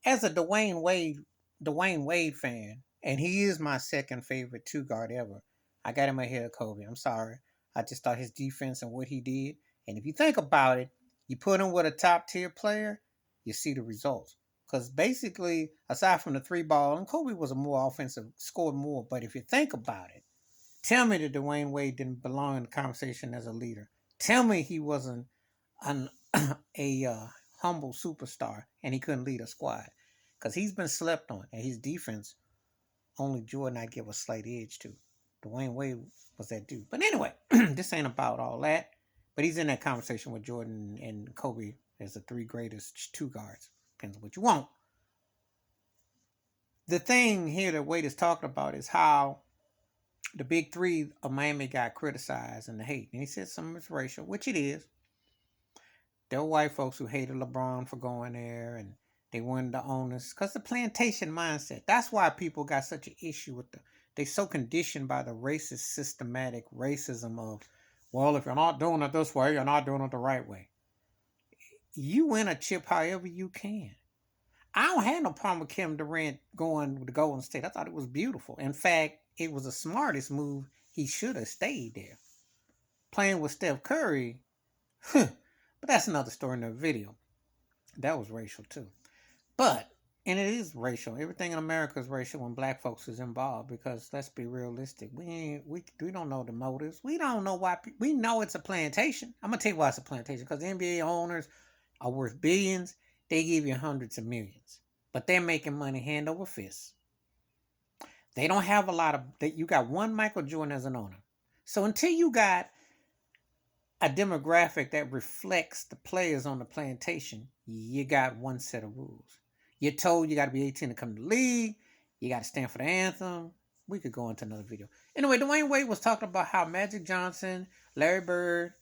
as a Dwyane Wade fan, and he is my second favorite two guard ever. I got him ahead of Kobe. I'm sorry. I just thought his defense and what he did. And if you think about it, you put him with a top tier player, you see the results. Because basically, aside from the three ball, and Kobe was a more offensive, scored more. But if you think about it, tell me that Dwyane Wade didn't belong in the conversation as a leader. Tell me he wasn't an a humble superstar and he couldn't lead a squad because he's been slept on and his defense only Jordan I give a slight edge to. Dwyane Wade was that dude. But anyway, this ain't about all that. But he's in that conversation with Jordan and Kobe as the three greatest two guards. Depends on what you want. The thing here that Wade is talking about is how the big three of Miami got criticized and the hate. And he said some of it's racial, which it is. There were white folks who hated LeBron for going there and they wanted the owners because the plantation mindset. That's why people got such an issue with they so conditioned by the racist systematic racism of, well, if you're not doing it this way, you're not doing it the right way. You win a chip however you can. I don't have no problem with Kevin Durant going to Golden State. I thought it was beautiful. In fact, it was the smartest move. He should have stayed there. Playing with Steph Curry, but that's another story in the video. That was racial too. But, and it is racial. Everything in America is racial when black folks is involved because let's be realistic. We don't know the motives. We don't know why. We know it's a plantation. I'm going to tell you why it's a plantation because the NBA owners are worth billions. They give you hundreds of millions. But they're making money hand over fist. They don't have a lot of, you got one Michael Jordan as an owner. So until you got a demographic that reflects the players on the plantation, you got one set of rules. You're told you got to be 18 to come to the league. You got to stand for the anthem. We could go into another video. Anyway, Dwyane Wade was talking about how Magic Johnson, Larry Bird,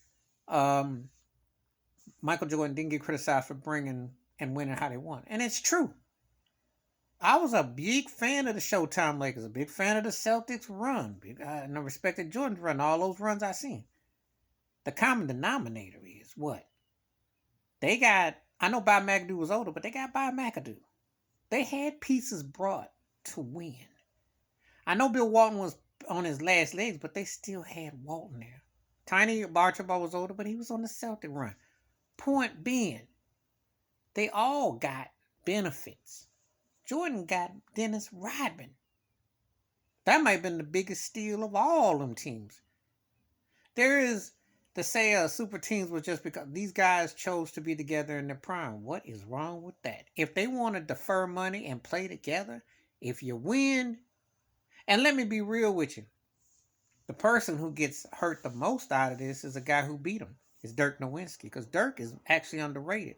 Michael Jordan didn't get criticized for bringing and winning how they won. And it's true. I was a big fan of the Showtime Lakers, a big fan of the Celtics run. And I respected Jordan's run, all those runs I seen. The common denominator is what? They got, I know Bob McAdoo was older, but they got Bob McAdoo. They had pieces brought to win. I know Bill Walton was on his last legs, but they still had Walton there. Tiny Archibald was older, but he was on the Celtic run. Point being, they all got benefits. Jordan got Dennis Rodman. That might have been the biggest steal of all them teams. There is to say super teams was just because these guys chose to be together in their prime. What is wrong with that? If they want to defer money and play together, if you win, and let me be real with you, the person who gets hurt the most out of this is a guy who beat him. It's Dirk Nowitzki, because Dirk is actually underrated.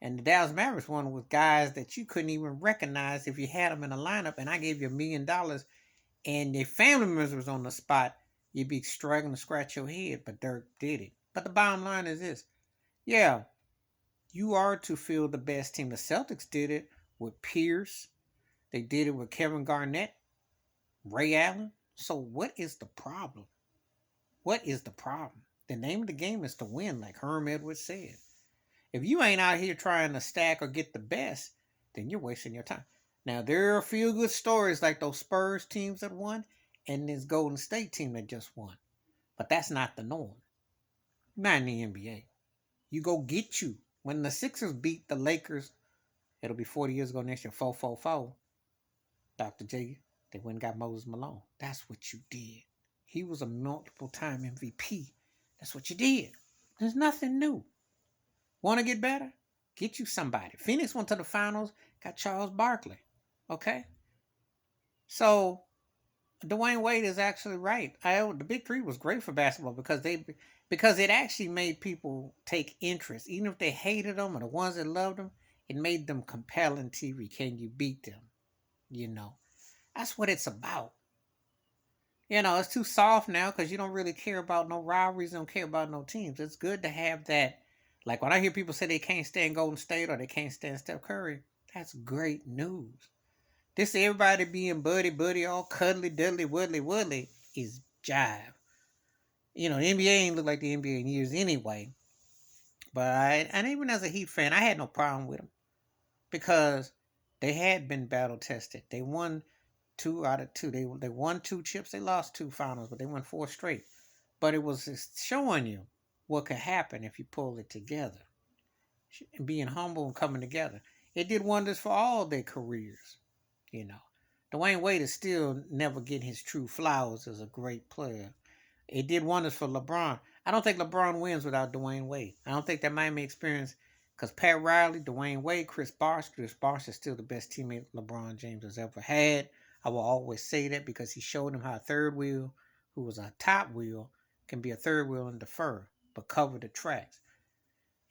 And the Dallas Mavericks won with guys that you couldn't even recognize if you had them in a lineup. And I gave you $1 million and their family members was on the spot, you'd be struggling to scratch your head. But Dirk did it. But the bottom line is this. Yeah, you are to field the best team. The Celtics did it with Pierce. They did it with Kevin Garnett, Ray Allen. So what is the problem? What is the problem? The name of the game is to win, like Herm Edwards said. If you ain't out here trying to stack or get the best, then you're wasting your time. Now, there are a few good stories like those Spurs teams that won and this Golden State team that just won. But that's not the norm. Not in the NBA. You go get you. When the Sixers beat the Lakers, it'll be 40 years ago next year, 4-4-4. Dr. J, they went and got Moses Malone. That's what you did. He was a multiple-time MVP. That's what you did. There's nothing new. Want to get better? Get you somebody. Phoenix went to the finals, got Charles Barkley. Okay? So, Dwyane Wade is actually right. The Big Three was great for basketball because it actually made people take interest. Even if they hated them or the ones that loved them, it made them compelling TV. Can you beat them? You know. That's what it's about. You know, it's too soft now because you don't really care about no rivalries, don't care about no teams. It's good to have that. Like when I hear people say they can't stand Golden State or they can't stand Steph Curry, that's great news. This everybody being buddy, all cuddly, duddly, woodly is jive. You know, the NBA ain't look like the NBA in years anyway. But and even as a Heat fan, I had no problem with them. Because They had been battle tested. They won 2 out of 2. They won 2 chips. They lost 2 finals, but they won 4 straight. But it was just showing you what could happen if you pull it together. And being humble and coming together. It did wonders for all their careers, you know. Dwyane Wade is still never getting his true flowers as a great player. It did wonders for LeBron. I don't think LeBron wins without Dwyane Wade. I don't think that Miami experience, because Pat Riley, Dwyane Wade, Chris Bosh is still the best teammate LeBron James has ever had. I will always say that because he showed him how a third wheel, who was a top wheel, can be a third wheel and defer, but cover the tracks.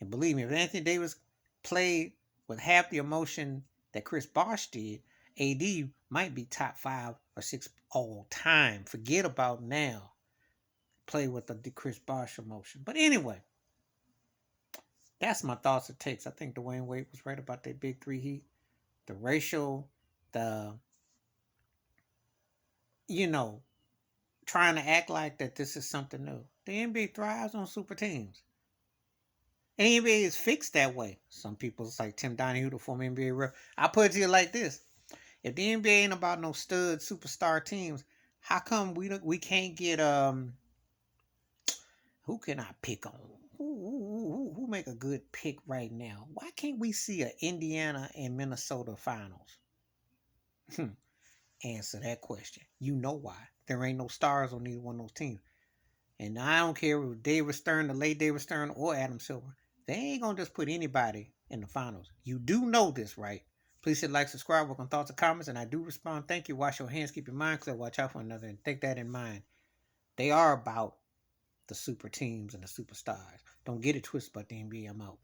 And believe me, if Anthony Davis played with half the emotion that Chris Bosh did, AD might be top 5 or 6 all time. Forget about now. Play with the Chris Bosh emotion. But anyway, that's my thoughts and takes. I think Dwyane Wade was right about that big three heat. The racial, the, trying to act like that this is something new. The NBA thrives on super teams. And the NBA is fixed that way. Some people, it's like Tim Donahue, the former NBA rep. I put it to you like this. If the NBA ain't about no stud superstar teams, how come we can't get who can I pick on? Who make a good pick right now? Why can't we see a Indiana and Minnesota finals? Answer that question. You know why. There ain't no stars on either one of those teams. And I don't care if David Stern, the late David Stern, or Adam Silver. They ain't gonna just put anybody in the finals. You do know this, right? Please hit like, subscribe, work on thoughts and comments, and I do respond. Thank you. Wash your hands, keep your mind clear, watch out for another, and take that in mind. They are about the super teams and the superstars. Don't get it twisted about the NBA. I'm out.